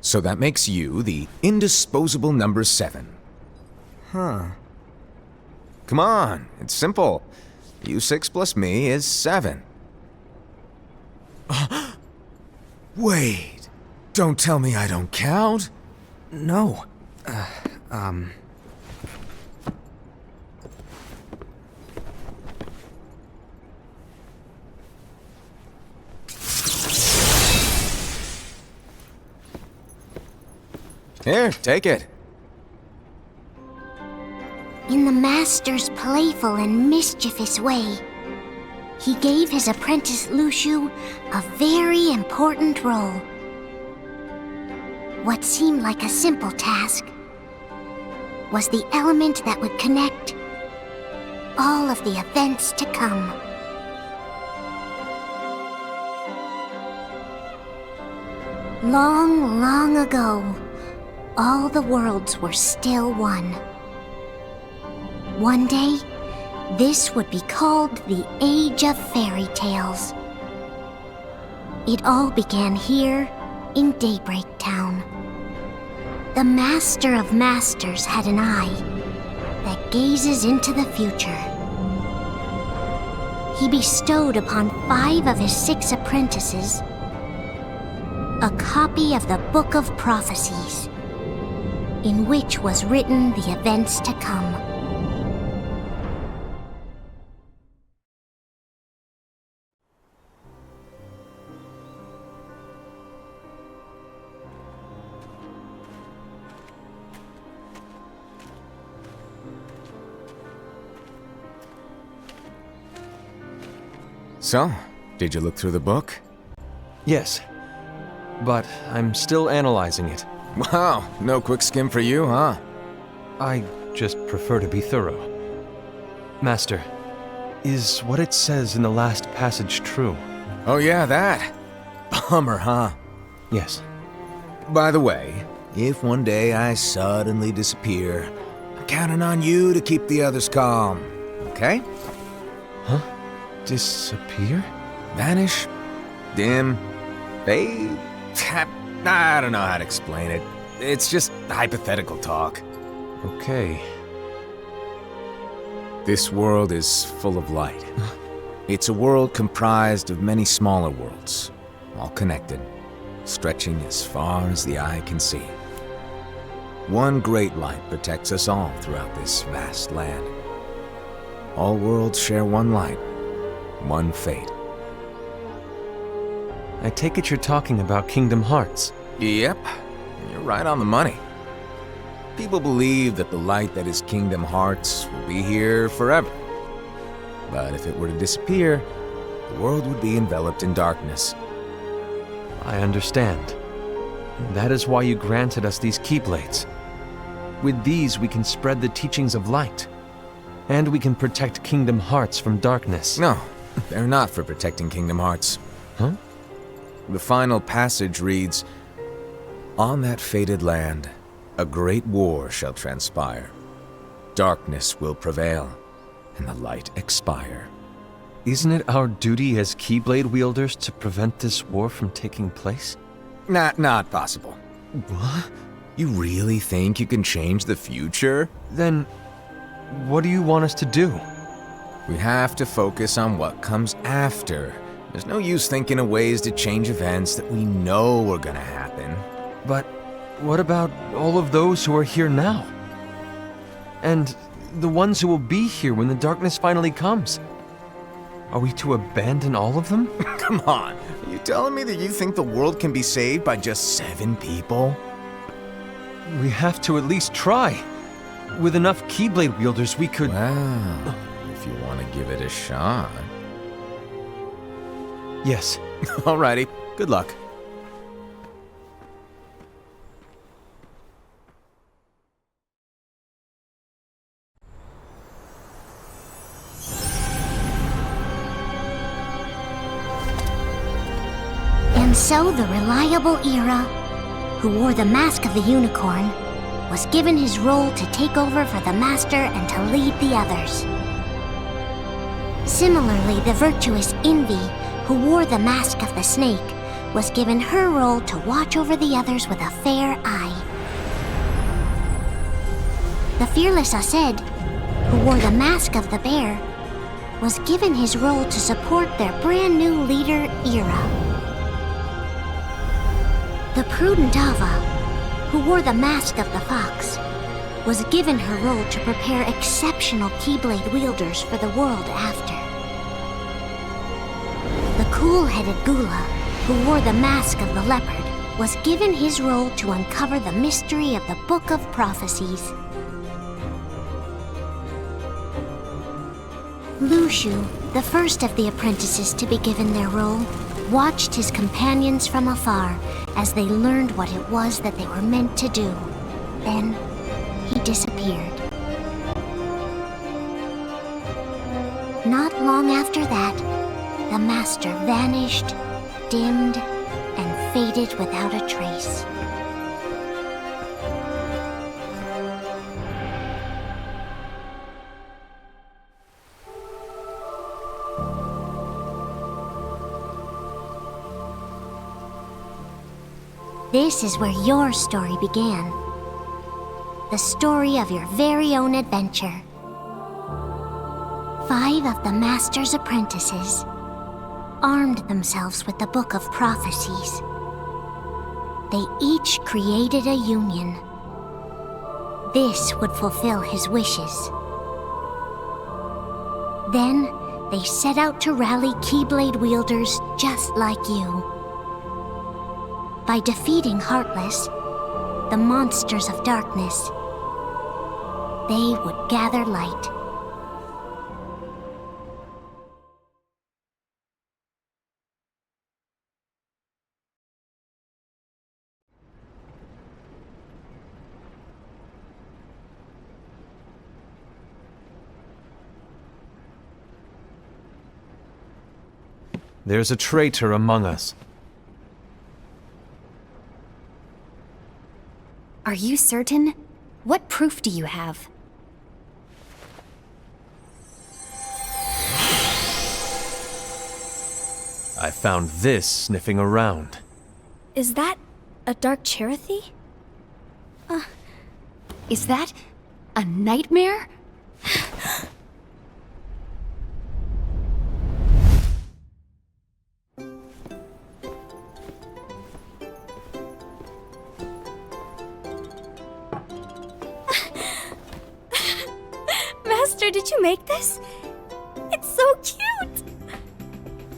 So that makes you the indisposable number 7. Huh. Come on, it's simple. U6 plus me is 7. Wait, don't tell me I don't count? No. Here, take it. In the Master's playful and mischievous way, he gave his apprentice Luxu a very important role. What seemed like a simple task was the element that would connect all of the events to come. Long, long ago, all the worlds were still one. One day, this would be called the Age of Fairy Tales. It all began here in Daybreak Town. The Master of Masters had an eye that gazes into the future. He bestowed upon 5 of his 6 apprentices a copy of the Book of Prophecies, in which was written the events to come. So, did you look through the book? Yes. But I'm still analyzing it. Wow, no quick skim for you, huh? I just prefer to be thorough. Master, is what it says in the last passage true? Oh yeah, that. Bummer, huh? Yes. By the way, if one day I suddenly disappear, I'm counting on you to keep the others calm, okay? Huh? Disappear? Vanish? Dim? Fade? I don't know how to explain it. It's just hypothetical talk. Okay. This world is full of light. It's a world comprised of many smaller worlds, all connected, stretching as far as the eye can see. One great light protects us all throughout this vast land. All worlds share one light, one fate. I take it you're talking about Kingdom Hearts. Yep, you're right on the money. People believe that the light that is Kingdom Hearts will be here forever. But if it were to disappear, the world would be enveloped in darkness. I understand. That is why you granted us these Keyblades. With these, we can spread the teachings of light. And we can protect Kingdom Hearts from darkness. No, they're not for protecting Kingdom Hearts. Huh? The final passage reads, "On that fated land, a great war shall transpire. Darkness will prevail, and the light expire." Isn't it our duty as Keyblade wielders to prevent this war from taking place? Not possible. What? You really think you can change the future? Then, what do you want us to do? We have to focus on what comes after. There's no use thinking of ways to change events that we know are gonna happen. But what about all of those who are here now? And the ones who will be here when the darkness finally comes? Are we to abandon all of them? Come on, are you telling me that you think the world can be saved by just 7 people? We have to at least try. With enough Keyblade wielders, we could... Well, if you want to give it a shot. Yes. Alrighty, good luck. And so the reliable Era, who wore the mask of the unicorn, was given his role to take over for the Master and to lead the others. Similarly, the virtuous Envy, who wore the mask of the snake, was given her role to watch over the others with a fair eye. The fearless Aced, who wore the mask of the bear, was given his role to support their brand new leader, Ira. The prudent Ava, who wore the mask of the fox, was given her role to prepare exceptional Keyblade wielders for the world after. The cool-headed Gula, who wore the mask of the leopard, was given his role to uncover the mystery of the Book of Prophecies. Lushu, the first of the apprentices to be given their role, watched his companions from afar as they learned what it was that they were meant to do. Then, he disappeared. Not long after that, the master vanished, dimmed, and faded without a trace. This is where your story began. The story of your very own adventure. 5 of the Master's apprentices armed themselves with the Book of Prophecies. They each created a union. This would fulfill his wishes. Then, they set out to rally Keyblade wielders just like you. By defeating Heartless, the monsters of darkness, they would gather light. There's a traitor among us. Are you certain? What proof do you have? I found this sniffing around. Is that a Dark Chirithy? Is that a nightmare? Master, did you make this? It's so cute!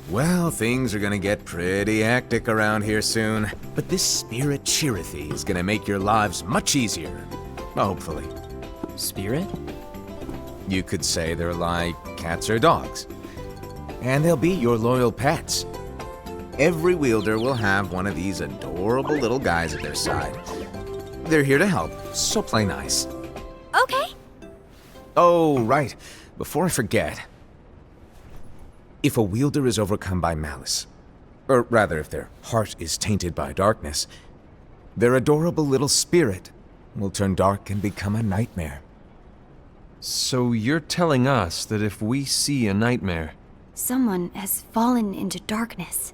Well, things are gonna get pretty hectic around here soon. But this Spirit Chirithy is gonna make your lives much easier. Hopefully. Spirit? You could say they're like cats or dogs. And they'll be your loyal pets. Every wielder will have one of these adorable little guys at their side. They're here to help, so play nice. Okay. Oh, right. Before I forget. If a wielder is overcome by malice, or rather if their heart is tainted by darkness, their adorable little spirit will turn dark and become a nightmare. So you're telling us that if we see a nightmare... Someone has fallen into darkness.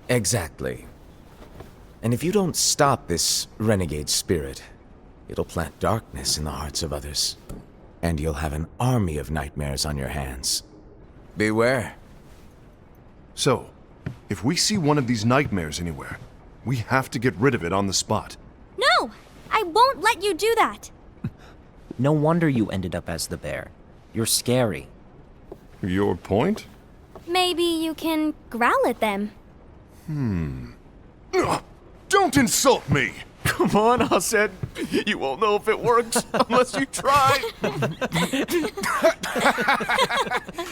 Exactly. And if you don't stop this renegade spirit, it'll plant darkness in the hearts of others. And you'll have an army of nightmares on your hands. Beware. So, if we see one of these nightmares anywhere, we have to get rid of it on the spot. No! I won't let you do that! No wonder you ended up as the bear. You're scary. Your point? Maybe you can growl at them. Ugh, don't insult me! Come on, Aced. You won't know if it works unless you try.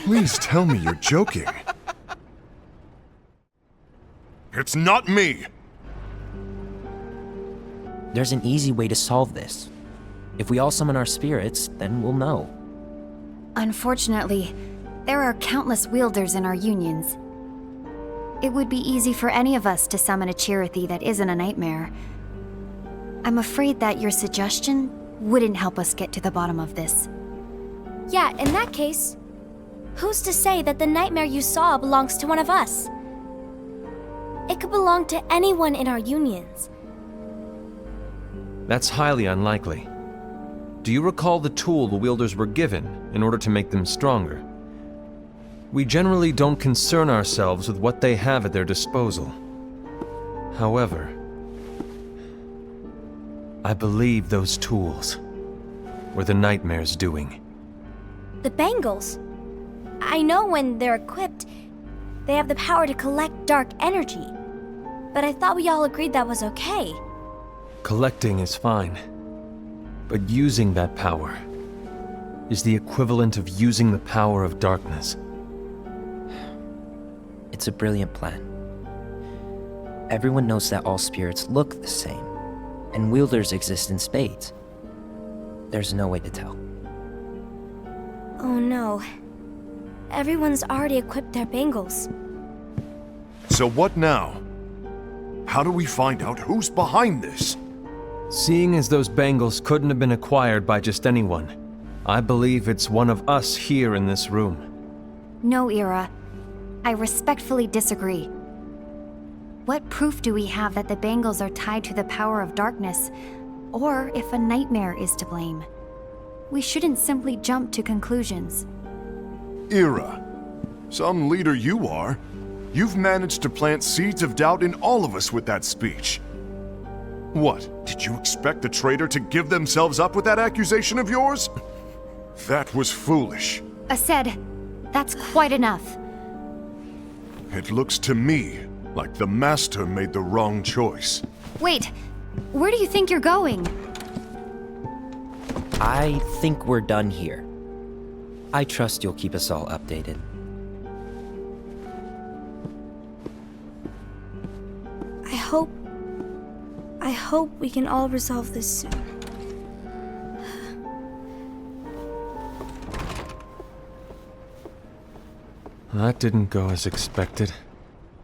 Please tell me you're joking. It's not me! There's an easy way to solve this. If we all summon our spirits, then we'll know. Unfortunately, there are countless wielders in our unions. It would be easy for any of us to summon a Chirithy that isn't a nightmare. I'm afraid that your suggestion wouldn't help us get to the bottom of this. Yeah, in that case, who's to say that the nightmare you saw belongs to one of us? It could belong to anyone in our unions. That's highly unlikely. Do you recall the tool the wielders were given in order to make them stronger? We generally don't concern ourselves with what they have at their disposal. However, I believe those tools were the Nightmare's doing. The bangles. I know when they're equipped, they have the power to collect dark energy. But I thought we all agreed that was okay. Collecting is fine, but using that power is the equivalent of using the power of darkness. It's a brilliant plan. Everyone knows that all spirits look the same, and wielders exist in spades. There's no way to tell. Oh no. Everyone's already equipped their bangles. So what now? How do we find out who's behind this? Seeing as those bangles couldn't have been acquired by just anyone, I believe it's one of us here in this room. No, Ira. I respectfully disagree. What proof do we have that the bangles are tied to the power of darkness, or if a nightmare is to blame? We shouldn't simply jump to conclusions. Ira, some leader you are. You've managed to plant seeds of doubt in all of us with that speech. What, did you expect the traitor to give themselves up with that accusation of yours? That was foolish. Aced, that's quite enough. It looks to me like the Master made the wrong choice. Wait, where do you think you're going? I think we're done here. I trust you'll keep us all updated. I hope we can all resolve this soon. That didn't go as expected.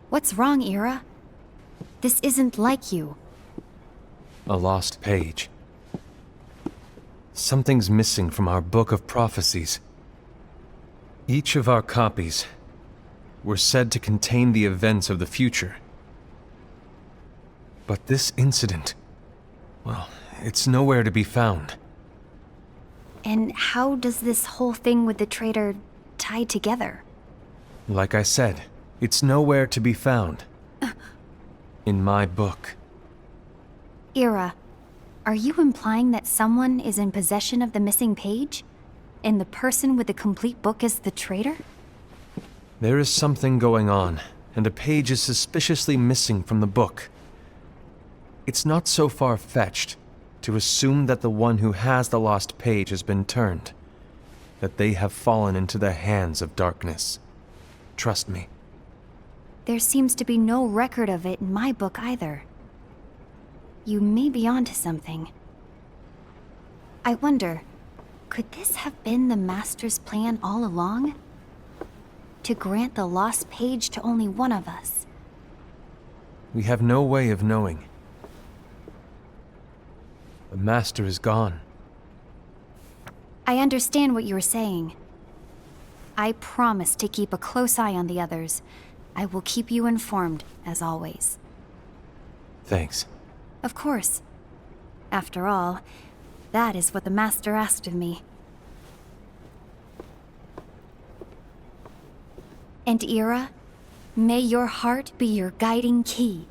What's wrong, Ira? This isn't like you. A lost page. Something's missing from our book of prophecies. Each of our copies were said to contain the events of the future. But this incident, well, it's nowhere to be found. And how does this whole thing with the traitor tie together? Like I said, it's nowhere to be found. In my book. Ira, are you implying that someone is in possession of the missing page? And the person with the complete book is the traitor? There is something going on, and a page is suspiciously missing from the book. It's not so far-fetched to assume that the one who has the lost page has been turned, that they have fallen into the hands of darkness. Trust me. There seems to be no record of it in my book either. You may be onto something. I wonder, could this have been the Master's plan all along? To grant the lost page to only one of us? We have no way of knowing. The Master is gone. I understand what you were saying. I promise to keep a close eye on the others. I will keep you informed, as always. Thanks. Of course. After all, that is what the Master asked of me. And Ira, may your heart be your guiding key.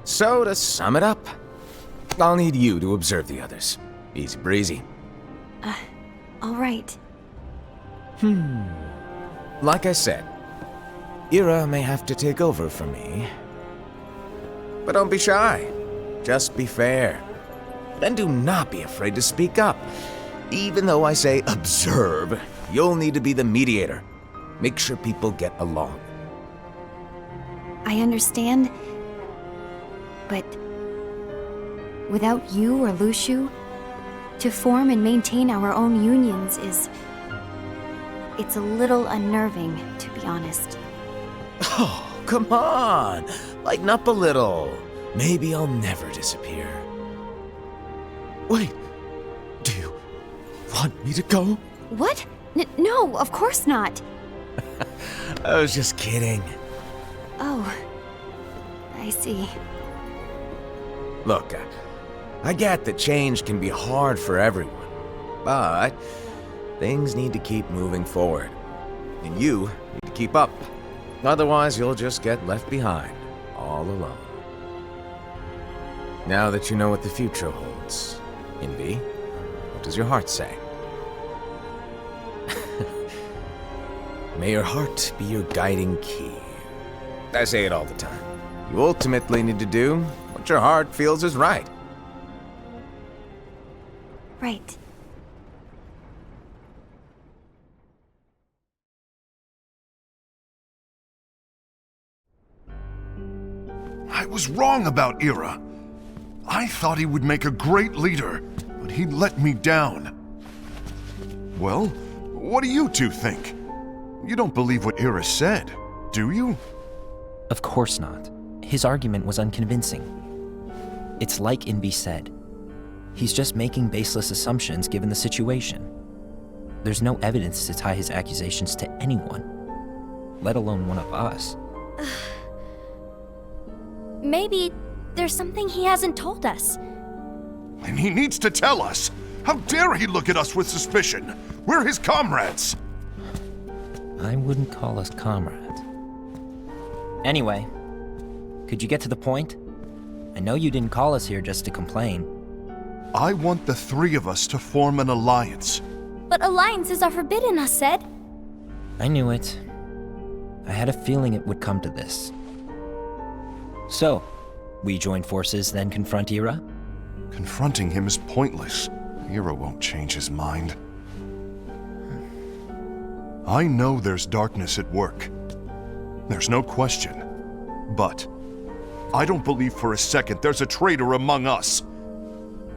So, to sum it up, I'll need you to observe the others. Easy breezy. All right. Like I said, Ira may have to take over for me. But don't be shy. Just be fair. And do not be afraid to speak up. Even though I say observe, you'll need to be the mediator. Make sure people get along. I understand. But without you or Luxu, to form and maintain our own unions it's a little unnerving, to be honest. Oh, come on! Lighten up a little. Maybe I'll never disappear. Wait, do you want me to go? What? No, of course not. I was just kidding. Oh, I see. Look, I get that change can be hard for everyone, but things need to keep moving forward. And you need to keep up. Otherwise, you'll just get left behind, all alone. Now that you know what the future holds, Envy, what does your heart say? May your heart be your guiding key. I say it all the time. You ultimately need to do what your heart feels is right. Right. I was wrong about Ira. I thought he would make a great leader, but he let me down. Well, what do you two think? You don't believe what Ira said, do you? Of course not. His argument was unconvincing. It's like Envy said. He's just making baseless assumptions given the situation. There's no evidence to tie his accusations to anyone, let alone one of us. Maybe there's something he hasn't told us. And he needs to tell us. How dare he look at us with suspicion? We're his comrades. I wouldn't call us comrades. Anyway, could you get to the point? I know you didn't call us here just to complain. I want the three of us to form an alliance. But alliances are forbidden, us said. I knew it. I had a feeling it would come to this. So, we join forces, then confront Ira? Confronting him is pointless. Ira won't change his mind. I know there's darkness at work. There's no question. But I don't believe for a second there's a traitor among us.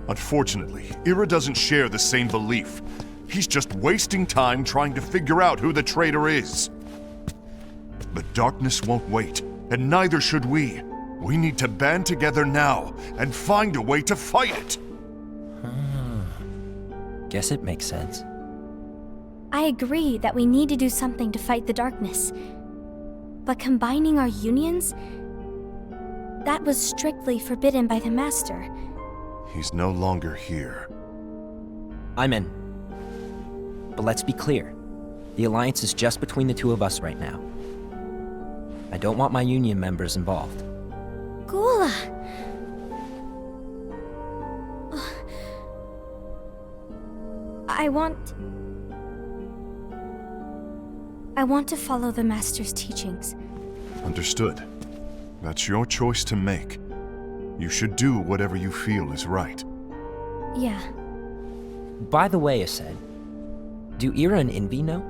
Unfortunately, Ira doesn't share the same belief. He's just wasting time trying to figure out who the traitor is. But darkness won't wait, and neither should we. We need to band together now and find a way to fight it. Guess it makes sense. I agree that we need to do something to fight the darkness. But combining our unions? That was strictly forbidden by the Master. He's no longer here. I'm in. But let's be clear. The alliance is just between the two of us right now. I don't want my union members involved. Gula! I want to follow the Master's teachings. Understood. That's your choice to make. You should do whatever you feel is right. Yeah. By the way, Aced, do Ira and Envy know?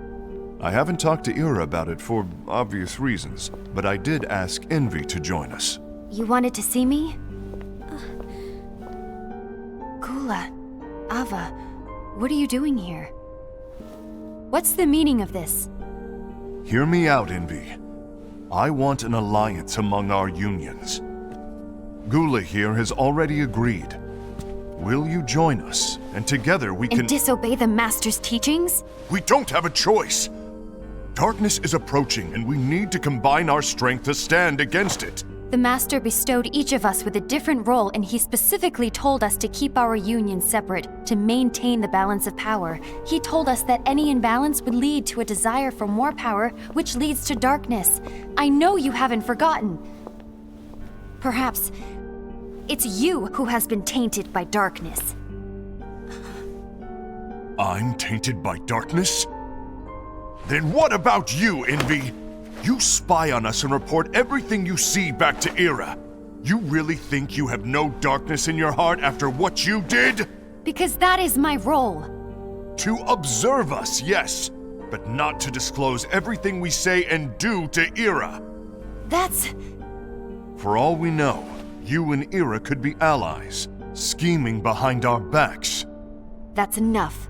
I haven't talked to Ira about it for obvious reasons, but I did ask Envy to join us. You wanted to see me? Gula, Ava, what are you doing here? What's the meaning of this? Hear me out, Envy. I want an alliance among our unions. Gula here has already agreed. Will you join us? And together we can— And disobey the Master's teachings? We don't have a choice! Darkness is approaching, and we need to combine our strength to stand against it. The Master bestowed each of us with a different role, and he specifically told us to keep our union separate, to maintain the balance of power. He told us that any imbalance would lead to a desire for more power, which leads to darkness. I know you haven't forgotten. Perhaps it's you who has been tainted by darkness. I'm tainted by darkness? Then what about you, Envy? You spy on us and report everything you see back to Ira. You really think you have no darkness in your heart after what you did? Because that is my role. To observe us, yes, but not to disclose everything we say and do to Ira. That's... For all we know, you and Ira could be allies, scheming behind our backs. That's enough.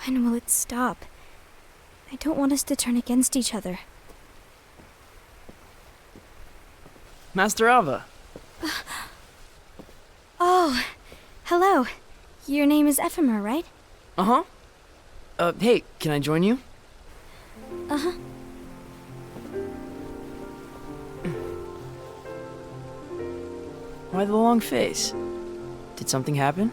When will it stop? I don't want us to turn against each other. Master Alva. Oh, hello. Your name is Ephemer, right? Uh-huh. Hey, can I join you? Uh-huh. Why the long face? Did something happen?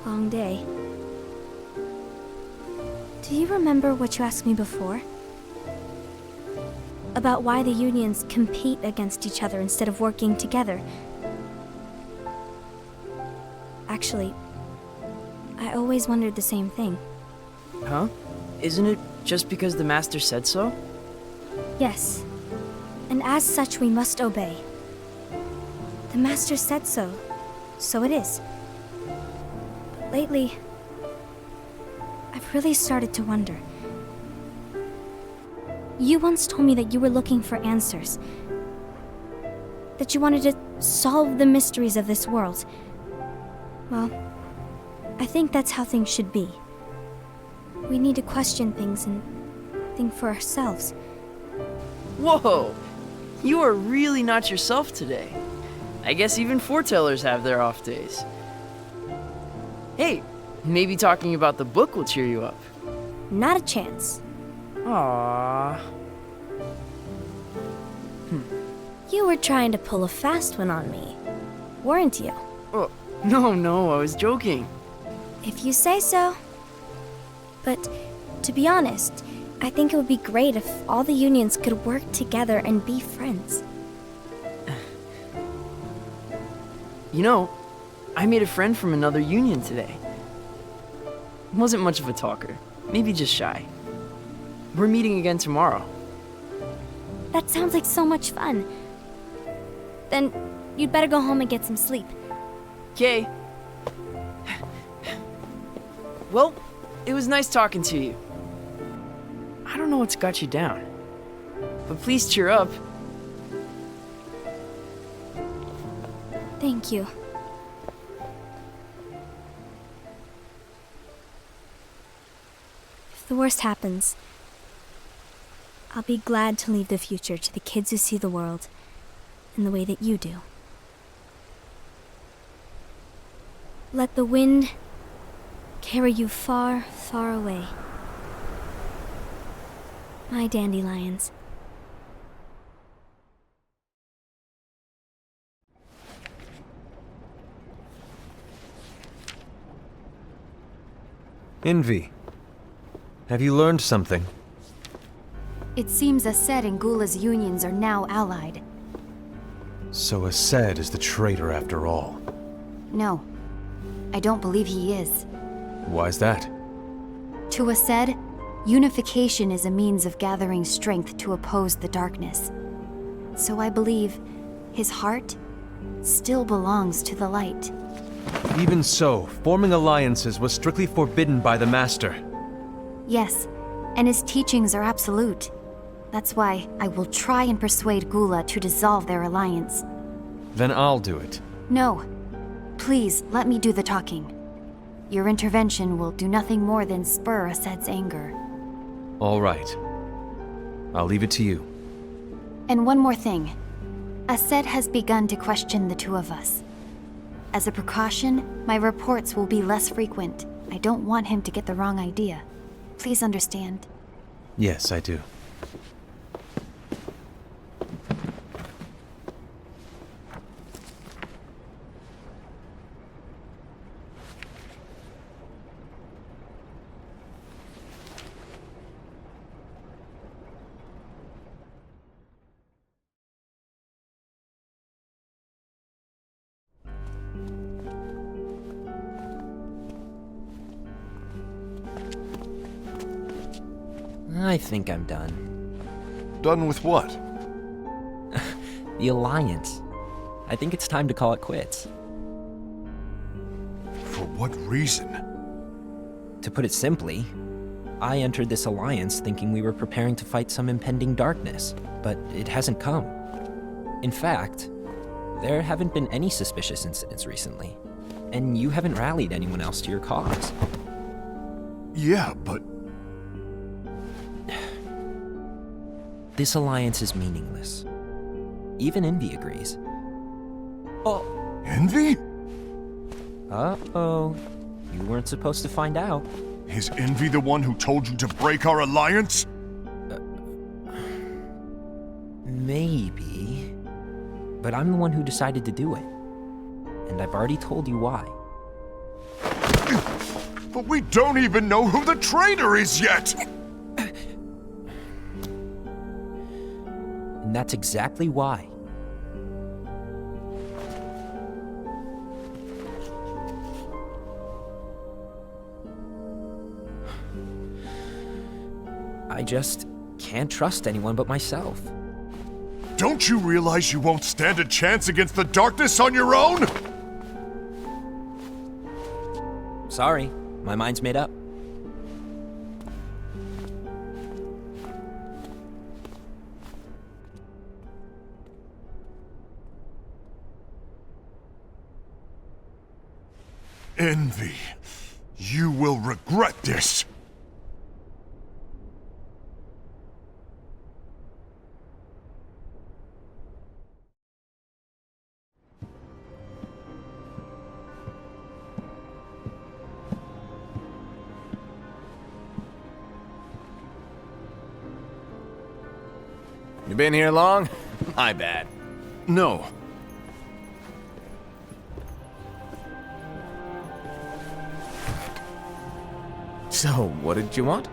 Long day. Do you remember what you asked me before? About why the unions compete against each other instead of working together. Actually, I always wondered the same thing. Huh? Isn't it just because the Master said so? Yes. And as such, we must obey. The Master said so, so it is. But lately, I've really started to wonder. You once told me that you were looking for answers. That you wanted to solve the mysteries of this world. Well, I think that's how things should be. We need to question things and think for ourselves. Whoa! You are really not yourself today. I guess even foretellers have their off days. Hey, maybe talking about the book will cheer you up. Not a chance. Aww. You were trying to pull a fast one on me, weren't you? Oh, no, I was joking. If you say so. But, to be honest, I think it would be great if all the unions could work together and be friends. You know, I made a friend from another union today. Wasn't much of a talker, maybe just shy. We're meeting again tomorrow. That sounds like so much fun. Then, you'd better go home and get some sleep. Okay. Well, it was nice talking to you. I don't know what's got you down, but please cheer up. Thank you. If the worst happens, I'll be glad to leave the future to the kids who see the world in the way that you do. Let the wind carry you far, far away. My dandelions. Envy, have you learned something? It seems Aced and Gula's unions are now allied. So Aced is the traitor after all. No, I don't believe he is. Why's that? To Aced, unification is a means of gathering strength to oppose the darkness. So I believe his heart still belongs to the light. Even so, forming alliances was strictly forbidden by the Master. Yes, and his teachings are absolute. That's why I will try and persuade Gula to dissolve their alliance. Then I'll do it. No. Please, let me do the talking. Your intervention will do nothing more than spur Aced's anger. All right. I'll leave it to you. And one more thing. Aced has begun to question the two of us. As a precaution, my reports will be less frequent. I don't want him to get the wrong idea. Please understand. Yes, I do. I think I'm done. Done with what? The Alliance. I think it's time to call it quits. For what reason? To put it simply, I entered this alliance thinking we were preparing to fight some impending darkness, but it hasn't come. In fact, there haven't been any suspicious incidents recently. and you haven't rallied anyone else to your cause. Yeah, but This alliance is meaningless. Even Envy agrees. Envy? Uh-oh. You weren't supposed to find out. Is Envy the one who told you to break our alliance? Maybe. But I'm the one who decided to do it. And I've already told you why. But we don't even know who the traitor is yet! And that's exactly why. I just can't trust anyone but myself. Don't you realize you won't stand a chance against the darkness on your own? Sorry, my mind's made up. Envy, you will regret this. You been here long? My bad. No. So, what did you want?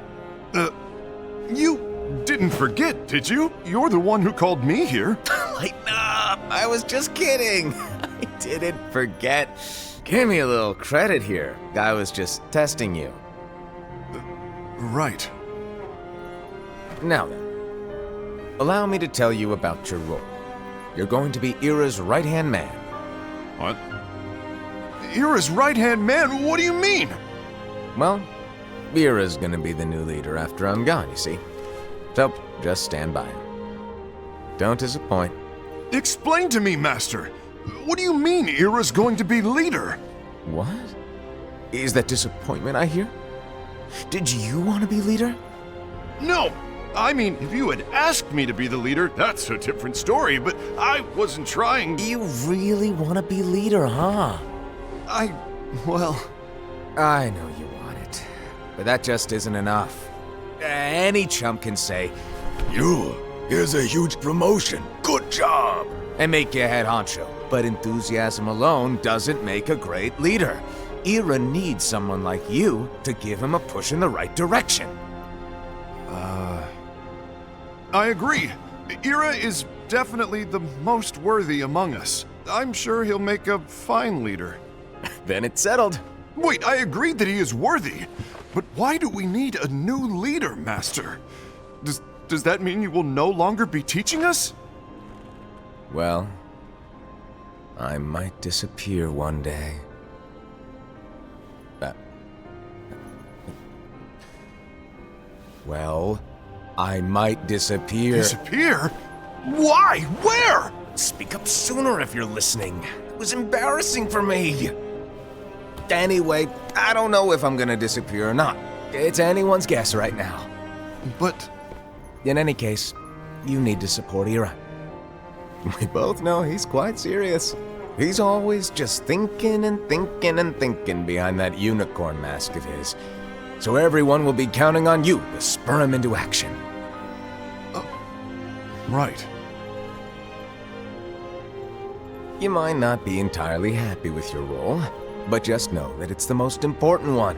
You didn't forget, did you? You're the one who called me here. Lighten up! I was just kidding. I didn't forget. Give me a little credit here. I was just testing you. Right. Now then, allow me to tell you about your role. You're going to be Ira's right-hand man. What? Ira's right-hand man? What do you mean? Well, Ira's gonna be the new leader after I'm gone, you see. So, just stand by him. Don't disappoint. Explain to me, Master. What do you mean Ira's going to be leader? What? Is that disappointment I hear? Did you want to be leader? No! I mean, if you had asked me to be the leader, that's a different story, but I wasn't trying. You really want to be leader, huh? Well... I know you want it, but that just isn't enough. Any chump can say, here's a huge promotion, good job, and make you head honcho. But enthusiasm alone doesn't make a great leader. Ira needs someone like you to give him a push in the right direction. I agree. Ira is definitely the most worthy among us. I'm sure he'll make a fine leader. Then it's settled. Wait, I agreed that he is worthy. But why do we need a new leader, Master? Does that mean you will no longer be teaching us? Well, I might disappear one day. Well, I might disappear. Disappear? Why? Where? Speak up sooner if you're listening. It was embarrassing for me. Anyway, I don't know if I'm gonna disappear or not. It's anyone's guess right now. But... In any case, you need to support Ira. We both know he's quite serious. He's always just thinking and thinking and thinking behind that unicorn mask of his. So everyone will be counting on you to spur him into action. Right. You might not be entirely happy with your role, but just know that it's the most important one.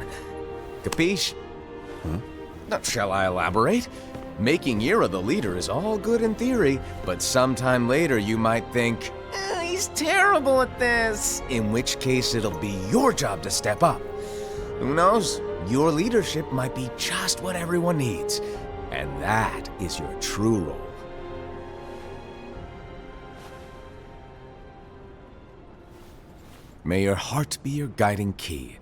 Capiche? Now, shall I elaborate? Making Ira the leader is all good in theory, but sometime later you might think, he's terrible at this. In which case it'll be your job to step up. Who knows? Your leadership might be just what everyone needs. And that is your true role. May your heart be your guiding key.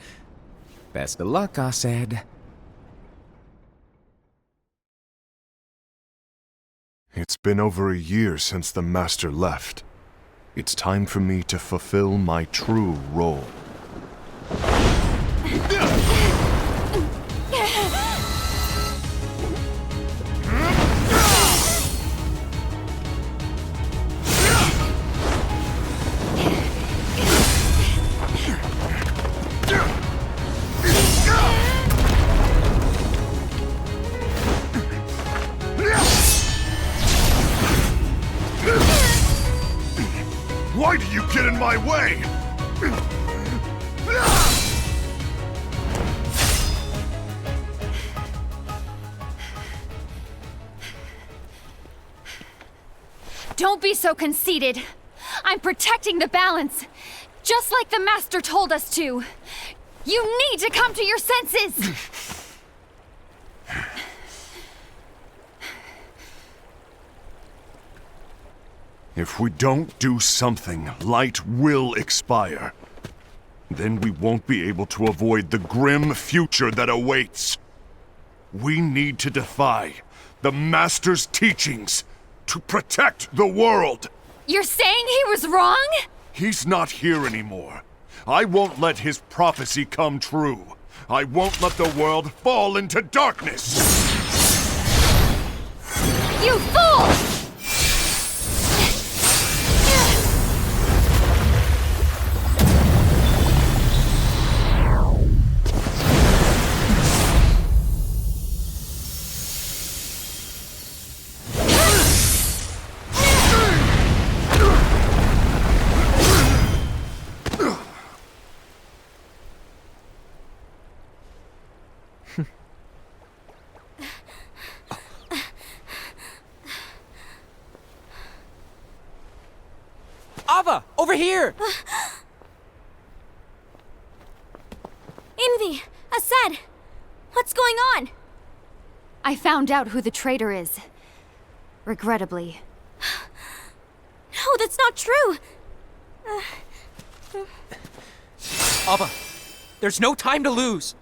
Best of luck, Asaid. It's been over a year since the Master left. It's time for me to fulfill my true role. Why do you get in my way? Don't be so conceited. I'm protecting the balance, just like the Master told us to. You need to come to your senses! If we don't do something, light will expire. Then we won't be able to avoid the grim future that awaits. We need to defy the Master's teachings to protect the world. You're saying he was wrong? He's not here anymore. I won't let his prophecy come true. I won't let the world fall into darkness. You fool! Ava, over here! Envy! Aced! What's going on? I found out who the traitor is. Regrettably. No, that's not true! Ava, there's no time to lose!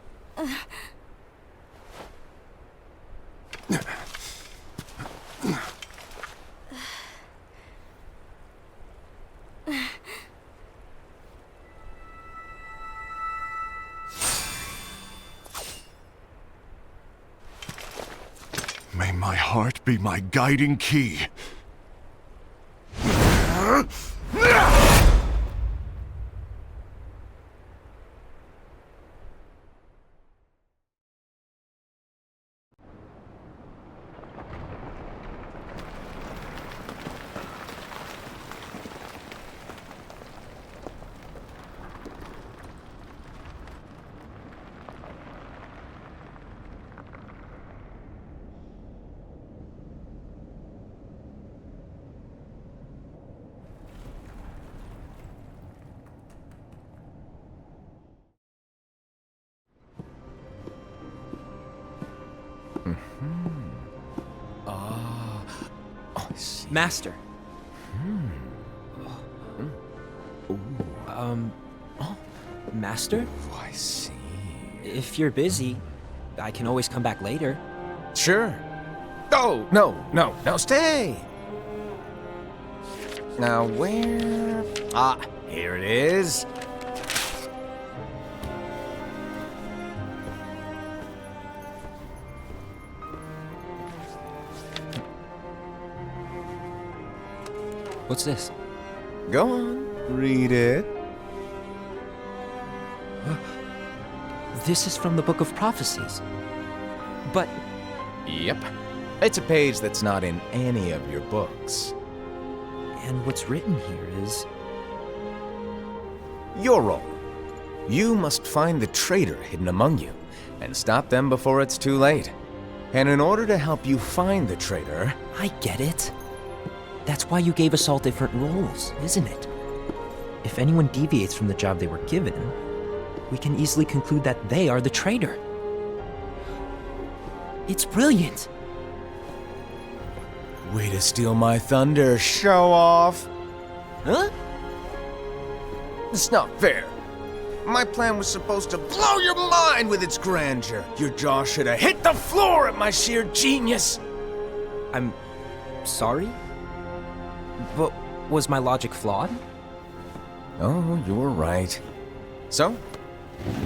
May my heart be my guiding key. Master. Master? Oh, I see. If you're busy, I can always come back later. Sure. Oh, no, stay! Now, where... Ah, here it is. What's this? Go on, read it. This is from the Book of Prophecies. But Yep. It's a page that's not in any of your books. and what's written here is Your role. You must find the traitor hidden among you, and stop them before it's too late. And in order to help you find the traitor... I get it. That's why you gave us all different roles, isn't it? If anyone deviates from the job they were given, we can easily conclude that they are the traitor. It's brilliant. Way to steal my thunder, show off! Huh? It's not fair. My plan was supposed to blow your mind with its grandeur. Your jaw should have hit the floor at my sheer genius. I'm sorry? But was my logic flawed? Oh, you're right. So,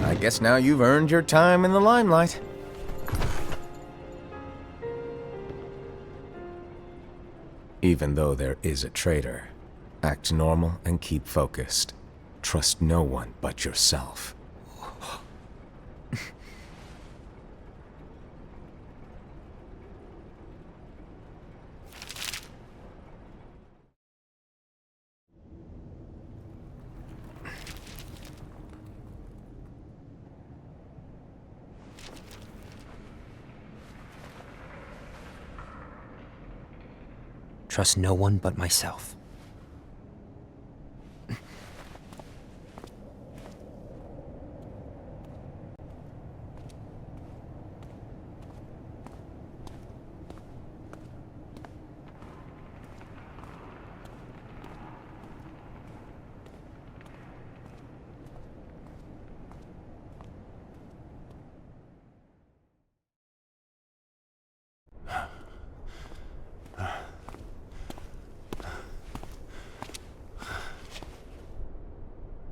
I guess now you've earned your time in the limelight. Even though there is a traitor, act normal and keep focused. Trust no one but yourself. Trust no one but myself.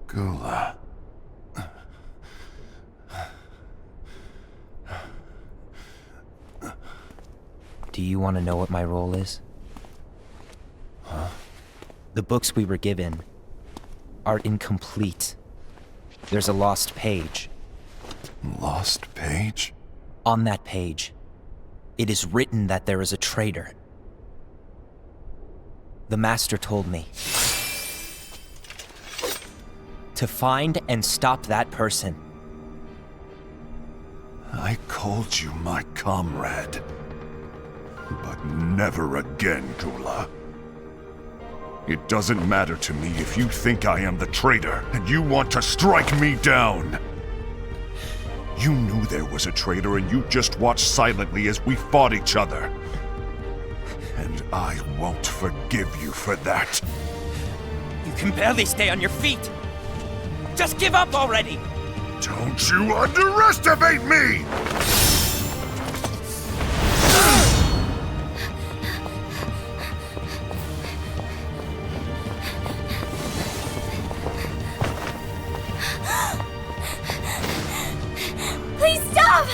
Gula. Do you want to know what my role is? Huh? The books we were given are incomplete. There's a lost page. Lost page? On that page, it is written that there is a traitor. The Master told me to find and stop that person. I called you my comrade. But never again, Gula. It doesn't matter to me if you think I am the traitor and you want to strike me down. You knew there was a traitor and you just watched silently as we fought each other. And I won't forgive you for that. You can barely stay on your feet. Just give up already! Don't you underestimate me! Please stop!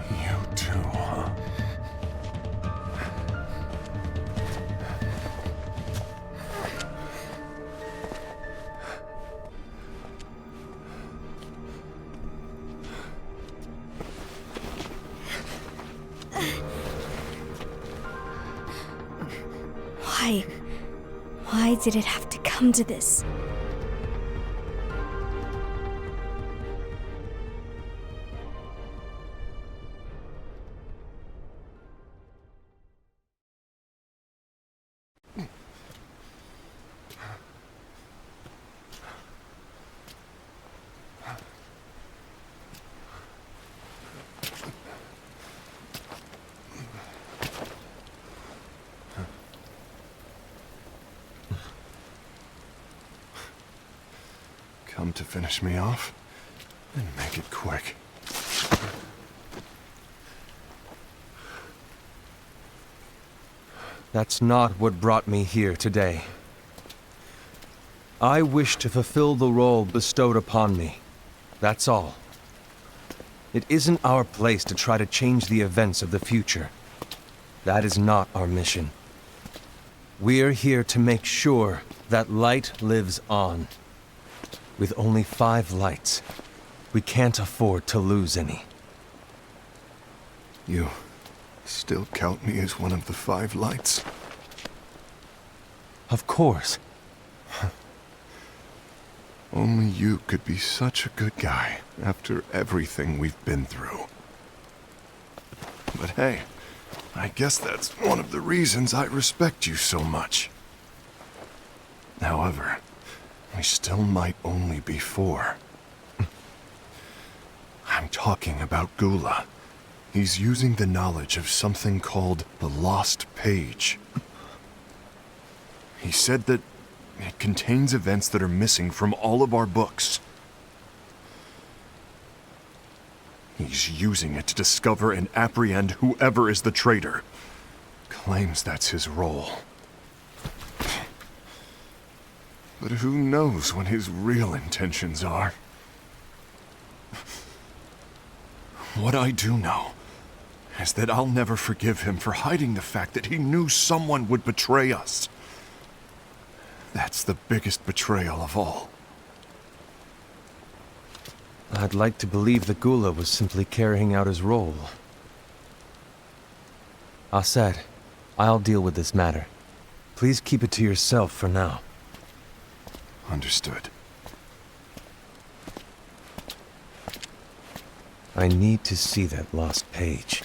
You too, huh? Why? Why did it have to come to this? Come to finish me off? Then make it quick. That's not what brought me here today. I wish to fulfill the role bestowed upon me. That's all. It isn't our place to try to change the events of the future. That is not our mission. We're here to make sure that light lives on. With only 5 lights, we can't afford to lose any. You still count me as one of the 5 lights? Of course. Only you could be such a good guy after everything we've been through. But hey, I guess that's one of the reasons I respect you so much. However, we still might only be 4. I'm talking about Gula. He's using the knowledge of something called the Lost Page. He said that it contains events that are missing from all of our books. He's using it to discover and apprehend whoever is the traitor. Claims that's his role. But who knows what his real intentions are? What I do know is that I'll never forgive him for hiding the fact that he knew someone would betray us. That's the biggest betrayal of all. I'd like to believe that Gula was simply carrying out his role. Aset, I'll deal with this matter. Please keep it to yourself for now. Understood. I need to see that lost page.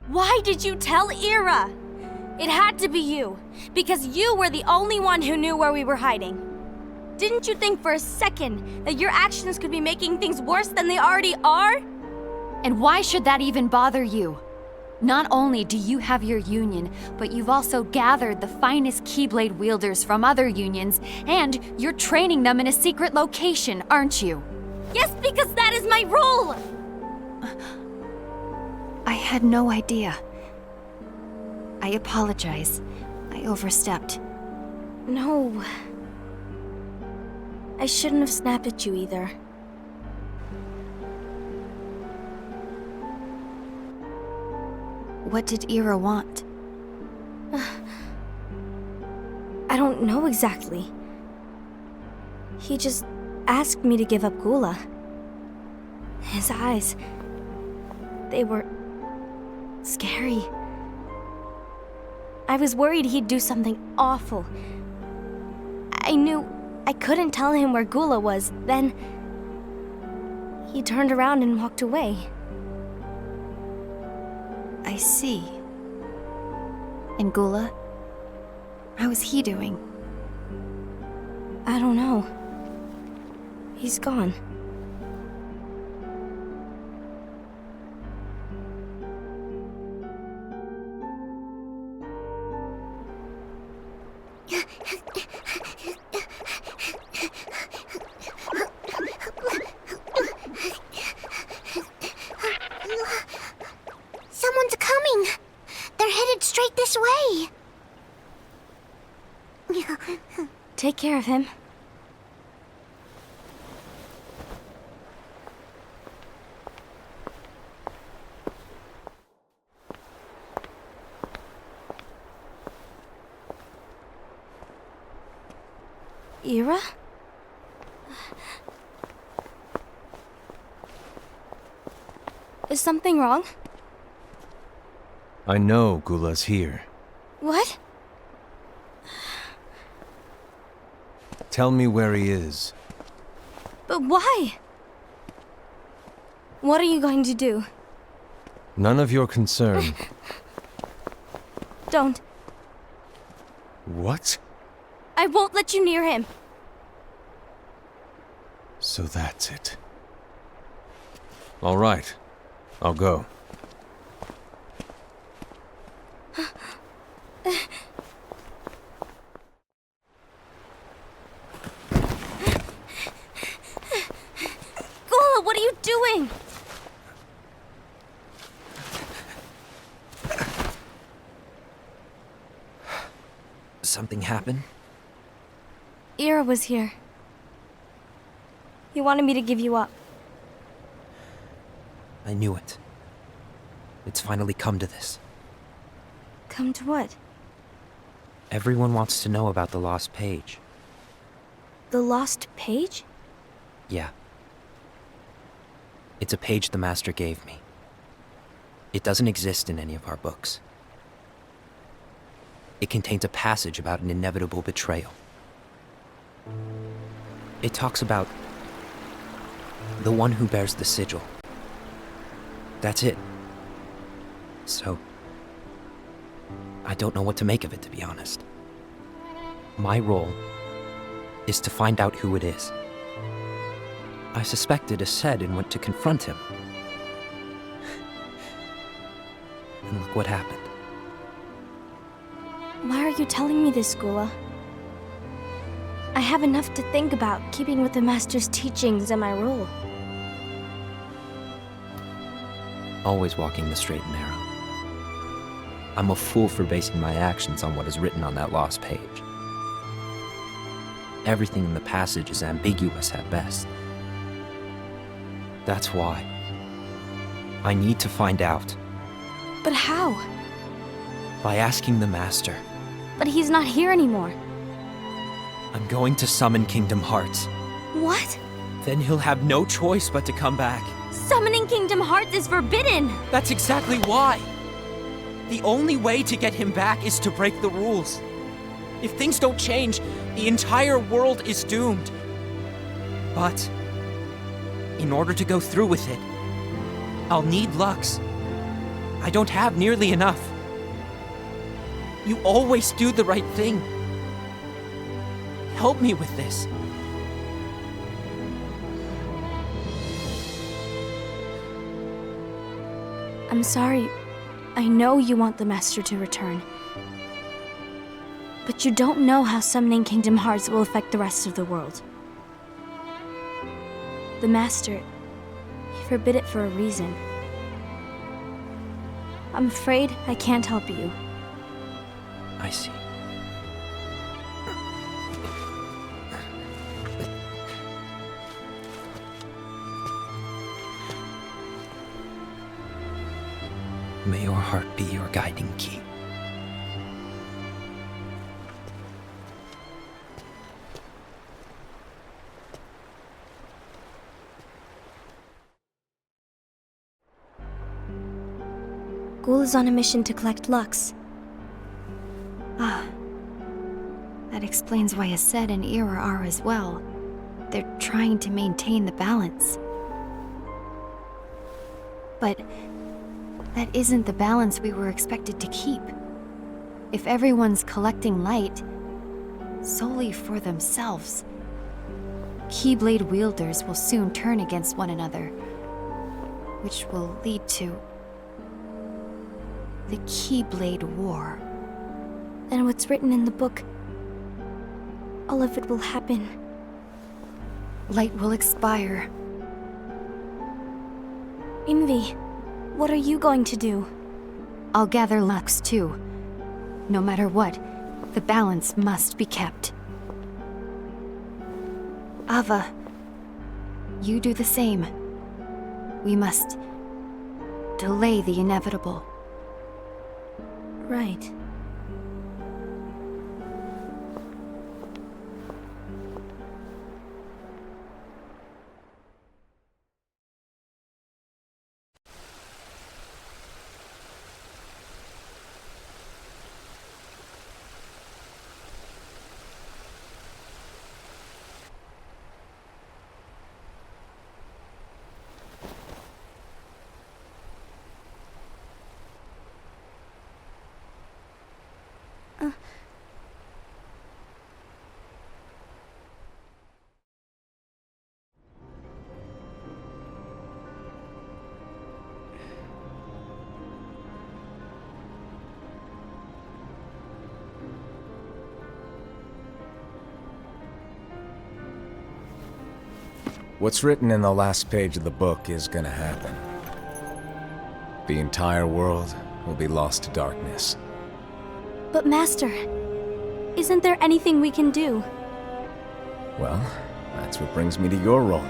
Why did you tell Ira? It had to be you, because you were the only one who knew where we were hiding. Didn't you think for a second that your actions could be making things worse than they already are? And why should that even bother you? Not only do you have your union, but you've also gathered the finest Keyblade wielders from other unions, and you're training them in a secret location, aren't you? Yes, because that is my role! I had no idea. I apologize. I overstepped. No. I shouldn't have snapped at you either. What did Ira want? I don't know exactly. He just asked me to give up Gula. His eyes, they were scary. I was worried he'd do something awful. I knew I couldn't tell him where Gula was. Then he turned around and walked away. I see. And Gula? How is he doing? I don't know. He's gone. Someone's coming! They're headed straight this way! Take care of him. Ira? Is something wrong? I know Gula's here. What? Tell me where he is. But why? What are you going to do? None of your concern. Don't. What? I won't let you near him. So that's it. All right. I'll go. Gula, what are you doing? Something happened? Ira was here. He wanted me to give you up. I knew it. It's finally come to this. Come to what? Everyone wants to know about the lost page. The lost page? Yeah. It's a page the Master gave me. It doesn't exist in any of our books. It contains a passage about an inevitable betrayal. It talks about the one who bears the sigil. That's it. So, I don't know what to make of it, to be honest. My role is to find out who it is. I suspected Aset and went to confront him. And look what happened. Why are you telling me this, Gula? I have enough to think about, keeping with the Master's teachings and my role. Always walking the straight and narrow. I'm a fool for basing my actions on what is written on that lost page. Everything in the passage is ambiguous at best. That's why I need to find out. But how? By asking the Master. But he's not here anymore. I'm going to summon Kingdom Hearts. What? Then he'll have no choice but to come back. Summoning Kingdom Hearts is forbidden! That's exactly why! The only way to get him back is to break the rules. If things don't change, the entire world is doomed. But in order to go through with it, I'll need Lux. I don't have nearly enough. You always do the right thing. Help me with this. I'm sorry. I know you want the Master to return. But you don't know how summoning Kingdom Hearts will affect the rest of the world. The Master, he forbid it for a reason. I'm afraid I can't help you. I see. May your heart be your guiding key. Ghoul is on a mission to collect Lux. Ah. That explains why Aced and Ira are as well. They're trying to maintain the balance. But that isn't the balance we were expected to keep. If everyone's collecting light solely for themselves, Keyblade wielders will soon turn against one another, which will lead to the Keyblade War. And what's written in the book, all of it will happen. Light will expire. Invi, what are you going to do? I'll gather Lux too. No matter what, the balance must be kept. Ava, you do the same. We must delay the inevitable. Right. What's written in the last page of the book is gonna happen. The entire world will be lost to darkness. But Master, isn't there anything we can do? Well, that's what brings me to your role.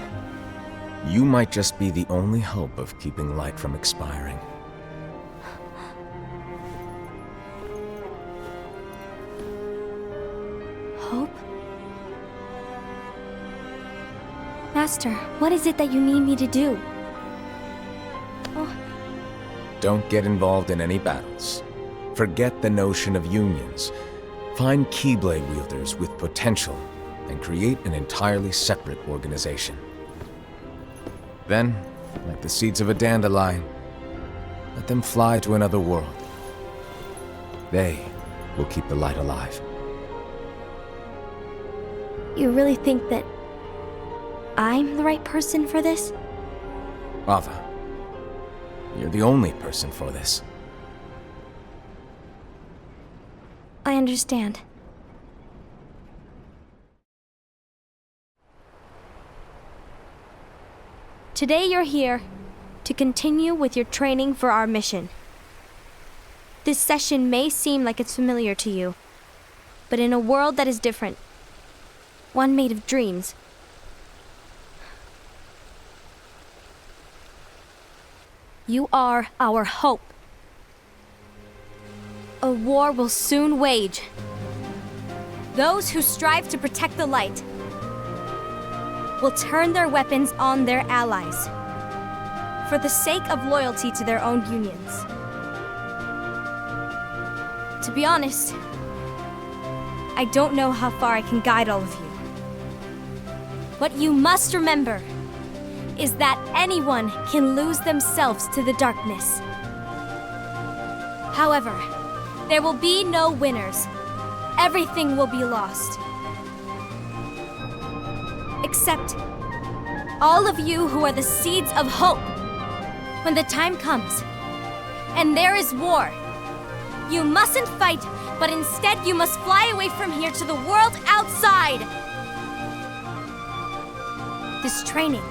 You might just be the only hope of keeping light from expiring. Hope? Master, what is it that you need me to do? Oh, Don't get involved in any battles. Forget the notion of unions. Find Keyblade wielders with potential and create an entirely separate organization. Then, like the seeds of a dandelion, let them fly to another world. They will keep the light alive. you really think that I'm the right person for this? Ava, you're the only person for this. I understand. Today you're here to continue with your training for our mission. This session may seem like it's familiar to you, but in a world that is different, one made of dreams, you are our hope. A war will soon wage. Those who strive to protect the light will turn their weapons on their allies for the sake of loyalty to their own unions. To be honest, I don't know how far I can guide all of you. What you must remember is that anyone can lose themselves to the darkness. However, there will be no winners. Everything will be lost. Except all of you who are the seeds of hope. When the time comes, and there is war, you mustn't fight, but instead you must fly away from here to the world outside. This training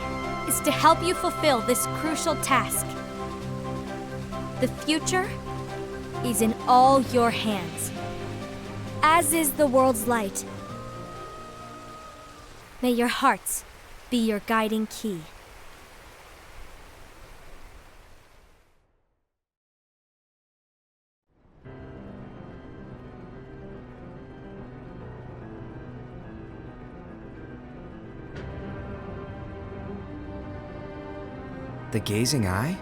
is to help you fulfill this crucial task. The future is in all your hands, as is the world's light. May your hearts be your guiding key. The Gazing Eye?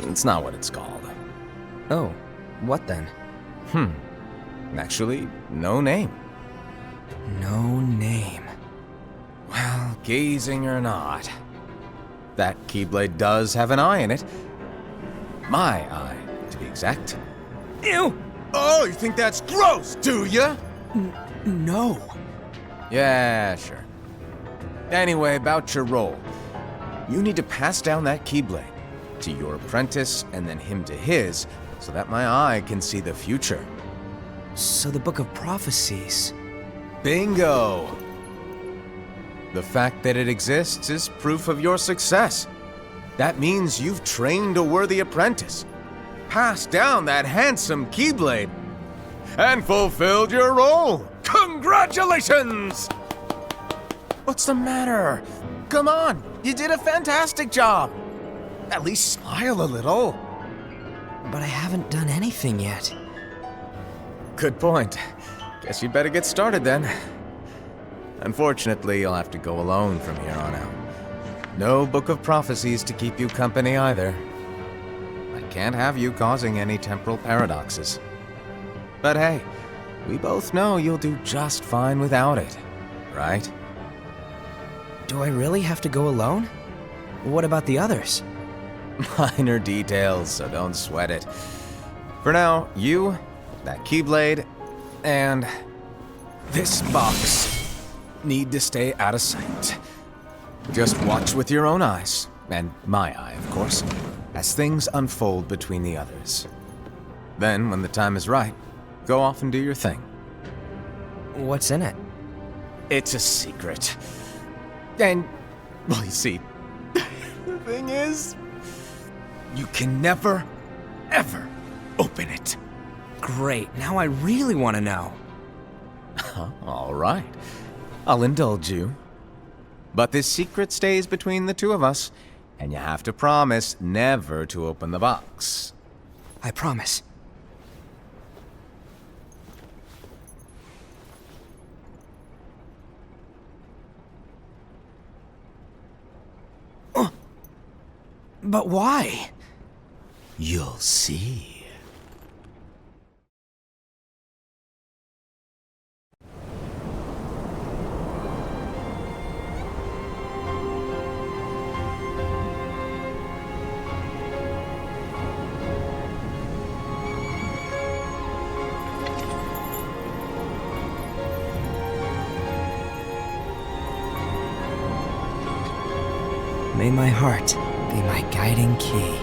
It's not what it's called. Oh, what then? Actually, no name. No name. Well, gazing or not, that Keyblade does have an eye in it. My eye, to be exact. Ew! Oh, you think that's gross, do ya? No. Yeah, sure. Anyway, about your role. You need to pass down that Keyblade to your apprentice and then him to his, so that my eye can see the future. So the Book of Prophecies. Bingo! The fact that it exists is proof of your success. That means you've trained a worthy apprentice, passed down that handsome Keyblade, and fulfilled your role. Congratulations! What's the matter? Come on, you did a fantastic job. At least smile a little. But I haven't done anything yet. Good point. Guess you'd better get started then. Unfortunately, you'll have to go alone from here on out. No Book of Prophecies to keep you company either. I can't have you causing any temporal paradoxes. But hey, we both know you'll do just fine without it, right? Do I really have to go alone? What about the others? Minor details, so don't sweat it. For now, you, that Keyblade, and this box need to stay out of sight. Just watch with your own eyes, and my eye, of course, as things unfold between the others. Then, when the time is right, go off and do your thing. What's in it? It's a secret. And, well, you see, the thing is, you can never, ever open it. Great, now I really want to know. All right. I'll indulge you. But this secret stays between the two of us, and you have to promise never to open the box. I promise. But why? You'll see. May my heart be my guiding key.